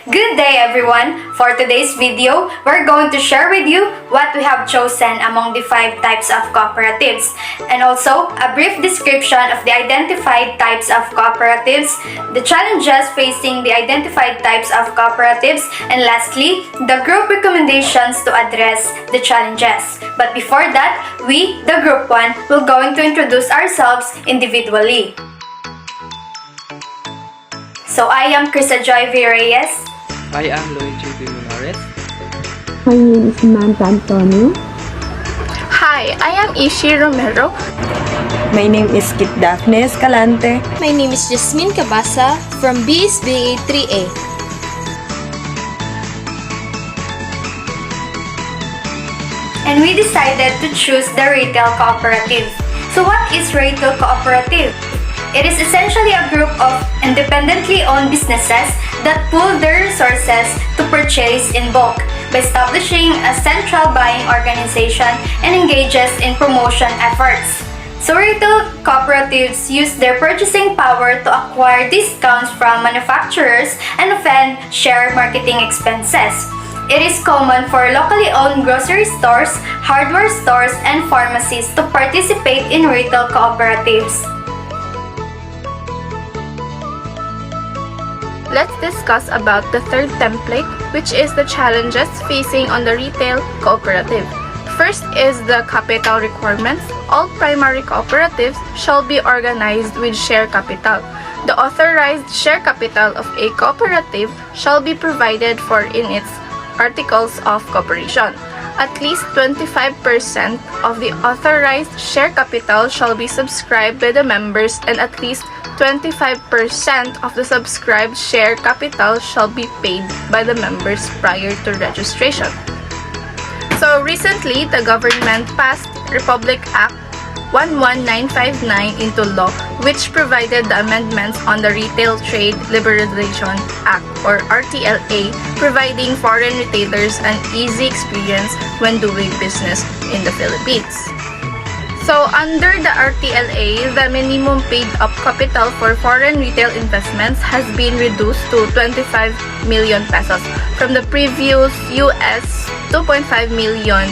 Good day everyone! For today's video, we're going to share with you what we have chosen among the 5 types of cooperatives, and also a brief description of the identified types of cooperatives, the challenges facing the identified types of cooperatives, and lastly, the group recommendations to address the challenges. But before that, we, the Group 1, will going to introduce ourselves individually. So I am Crissa Reyes. I am MONARES. My name is SAMANTHA. Hi, I am ISSHI Romero. My name is DAPHTNY ESCALANTE. My name is JASMINE CABASA from BSBA 3A. And we decided to choose the retail cooperative. So what is retail cooperative? It is essentially a group of independently owned businesses that pool their resources to purchase in bulk by establishing a central buying organization and engages in promotion efforts. So retail cooperatives use their purchasing power to acquire discounts from manufacturers and often share marketing expenses. It is common for locally owned grocery stores, hardware stores, and pharmacies to participate in retail cooperatives. Let's discuss about the third template, which is the challenges facing on the retail cooperative. First is the capital requirements. All primary cooperatives shall be organized with share capital. The authorized share capital of a cooperative shall be provided for in its articles of corporation. At least 25% of the authorized share capital shall be subscribed by the members, and at least 25% of the subscribed share capital shall be paid by the members prior to registration. So recently, the government passed Republic Act 11959 into law, which provided the amendments on the Retail Trade Liberalization Act or RTLA, providing foreign retailers an easy experience when doing business in the Philippines. So under the RTLA, the minimum paid up capital for foreign retail investments has been reduced to 25 million pesos from the previous US $2.5 million.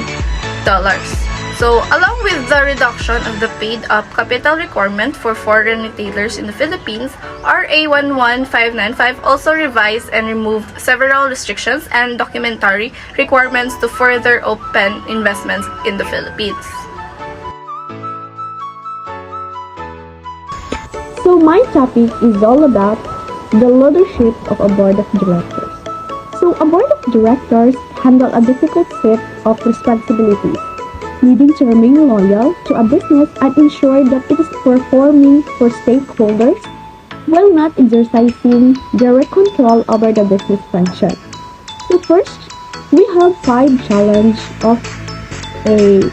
So along with the reduction of the paid up capital requirement for foreign retailers in the Philippines, RA 11595 also revised and removed several restrictions and documentary requirements to further open investments in the Philippines. So my topic is all about the leadership of a board of directors. So a board of directors handle a difficult set of responsibilities, needing to remain loyal to a business and ensure that it is performing for stakeholders while not exercising direct control over the business function. So first, we have 5 challenges of a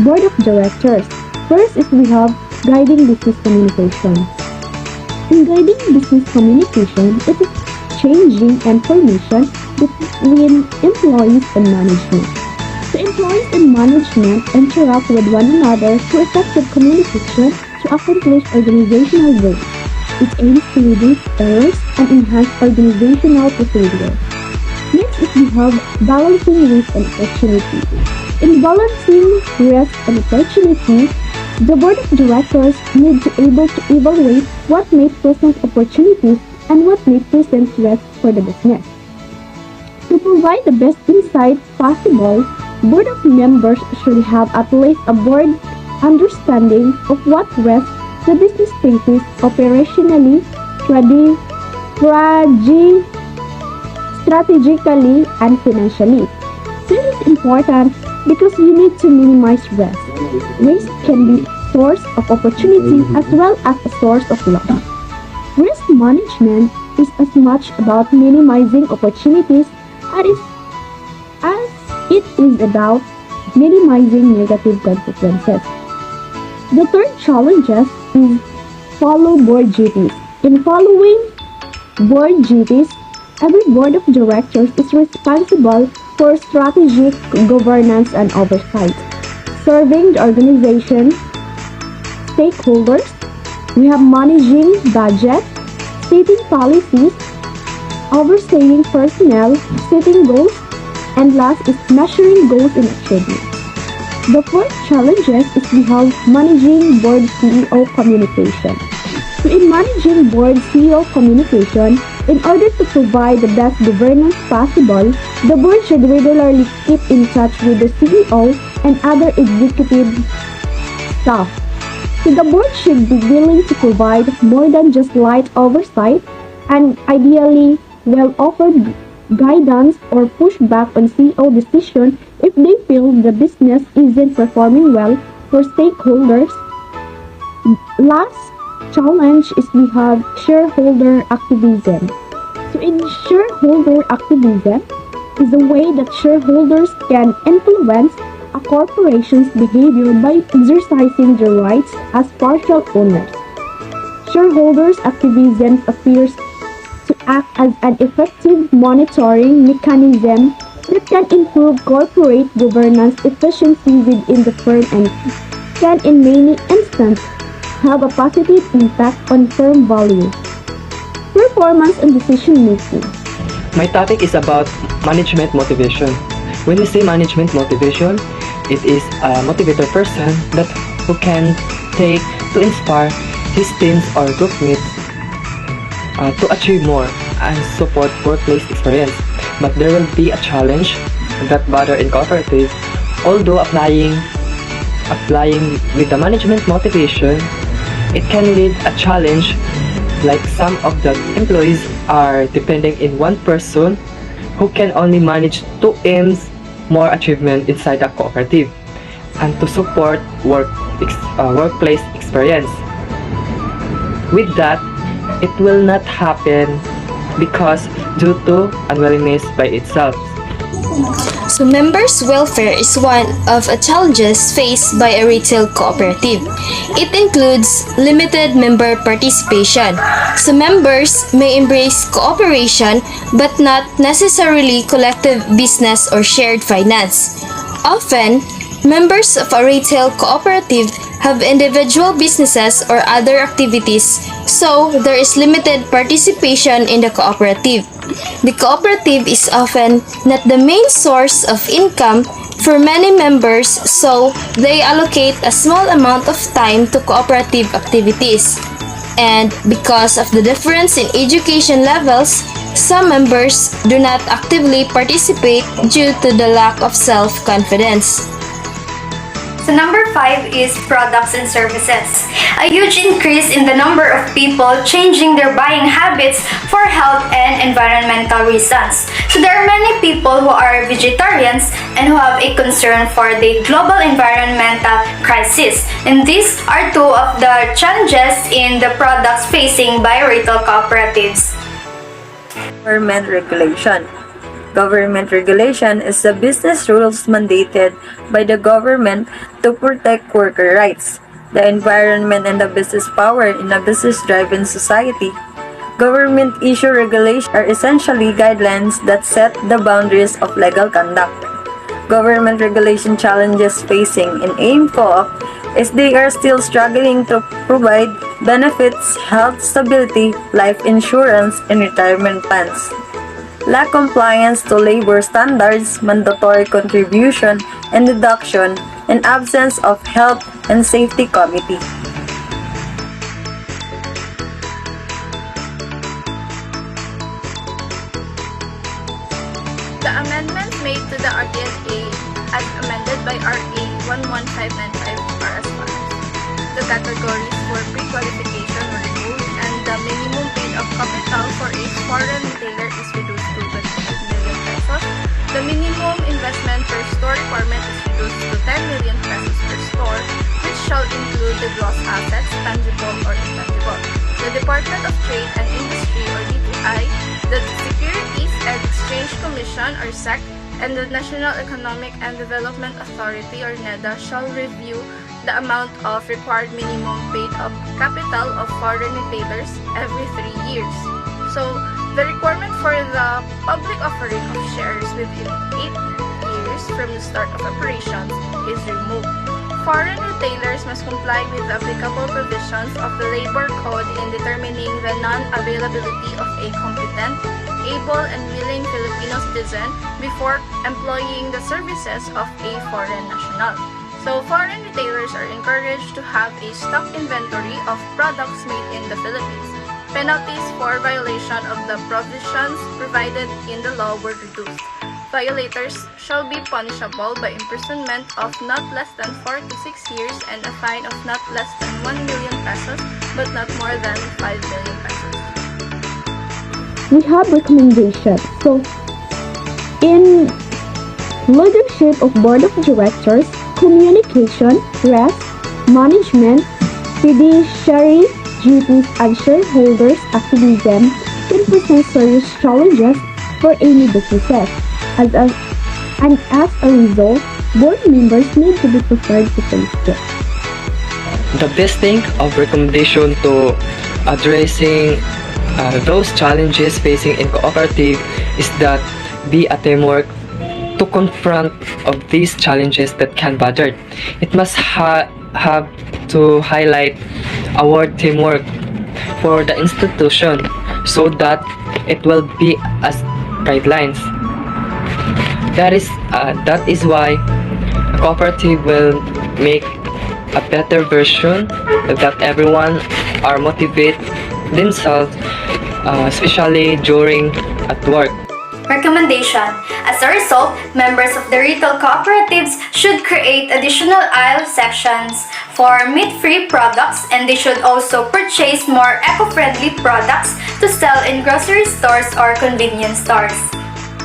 board of directors. First is we have guiding business communication. In guiding business communication, it is changing information between employees and management. The employees and management interact with one another through effective communication to accomplish organizational goals. It aims to reduce errors and enhance organizational procedure. Next is we have balancing risk and opportunity. In balancing risk and opportunity, the board of directors need to be able to evaluate what may present opportunities and what may present risks for the business. To provide the best insight possible, board of members should have at least a broad understanding of what risks the business faces operationally, strategically, and financially. This is important because you need to minimize risk. Risk can be a source of opportunity as well as a source of loss. Risk management is as much about minimizing opportunities as it is about minimizing negative consequences. The third challenge is follow board duties. In following board duties, every board of directors is responsible for strategic governance and oversight, serving the organization stakeholders. We have managing budget, setting policies, overseeing personnel, setting goals, and last is measuring goals and achievements. The fourth challenges is we have managing board CEO communication. So in managing board CEO communication, in order to provide the best governance possible, the board should regularly keep in touch with the CEO and other executive staff. So the board should be willing to provide more than just light oversight and ideally well-offered guidance or pushback on CEO decision if they feel the business isn't performing well for stakeholders. Last challenge is we have shareholder activism. So in shareholder activism is a way that shareholders can influence a corporation's behavior by exercising their rights as partial owners. Shareholders activism appears to act as an effective monitoring mechanism that can improve corporate governance efficiency within the firm and can in many instances have a positive impact on firm value, performance and decision making. My topic is about management motivation. When we say management motivation, it is a motivator person that who can take to inspire his teams or group mates to achieve more and support workplace experience. But there will be a challenge that bother in cooperative. Although applying with the management motivation, it can lead a challenge like some of the employees are depending in one person who can only manage to aims more achievement inside a cooperative and to support workplace experience. With that, it will not happen because due to unwillingness by itself. So members' welfare is one of the challenges faced by a retail cooperative. It includes limited member participation. So members may embrace cooperation but not necessarily collective business or shared finance. Often, members of a retail cooperative have individual businesses or other activities, so there is limited participation in the cooperative. The cooperative is often not the main source of income for many members, so they allocate a small amount of time to cooperative activities. And because of the difference in education levels, some members do not actively participate due to the lack of self-confidence. So number 5 is products and services. A huge increase in the number of people changing their buying habits for health and environmental reasons. So there are many people who are vegetarians and who have a concern for the global environmental crisis. And these are two of the challenges in the products facing by retail cooperatives. Government regulation. Government regulation is the business rules mandated by the government to protect worker rights, the environment, and the business power in a business-driven society. Government-issue regulations are essentially guidelines that set the boundaries of legal conduct. Government regulation challenges facing in AIM Co-op is they are still struggling to provide benefits, health stability, life insurance, and retirement plans. Lack compliance to labor standards, mandatory contribution and deduction, and absence of health and safety committee. The amendments made to the RTLA as amended by RA 11595 are as follows. The categories for pre-qualification were removed and the minimum paid of capital for a foreign retailer is reduced to 25 million pesos. The minimum investment per store requirement is reduced to 10 million pesos per store, which shall include the gross assets, tangible or intangible. The Department of Trade and Industry or DTI, the Securities and Exchange Commission or SEC, and the National Economic and Development Authority or NEDA shall review the amount of required minimum paid up capital of foreign retailers every 3 years. So, the requirement for the public offering of shares within 8 years from the start of operations is removed. Foreign retailers must comply with the applicable provisions of the Labor Code in determining the non-availability of a competent able and willing Filipino citizen before employing the services of a foreign national. So foreign retailers are encouraged to have a stock inventory of products made in the Philippines. Penalties for violation of the provisions provided in the law were reduced. Violators shall be punishable by imprisonment of not less than 4 to 6 years and a fine of not less than 1 million pesos but not more than 5 million pesos. We have recommendations. So, in leadership of board of directors, communication, risk, management, fiduciary duties, and shareholders activism can present serious challenges for any businesses. And as a result, board members need to be prepared to face it. The best thing of recommendation to addressing those challenges facing in cooperative is that be a teamwork to confront of these challenges that can bother. It must have to highlight our teamwork for the institution so that it will be as guidelines. That is why a cooperative will make a better version that everyone are motivate themselves, especially during at work. Recommendation. As a result, members of the retail cooperatives should create additional aisle sections for meat-free products, and they should also purchase more eco-friendly products to sell in grocery stores or convenience stores.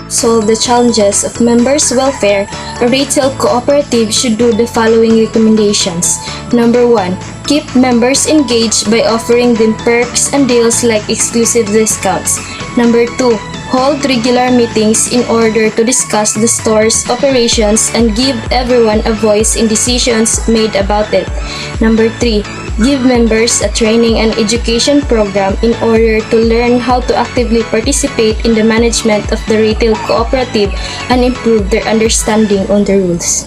Solve the challenges of members' welfare, a retail cooperative should do the following recommendations. Number 1. Keep members engaged by offering them perks and deals like exclusive discounts. Number 2. Hold regular meetings in order to discuss the store's operations and give everyone a voice in decisions made about it. Number 3. Give members a training and education program in order to learn how to actively participate in the management of the retail cooperative and improve their understanding on the rules.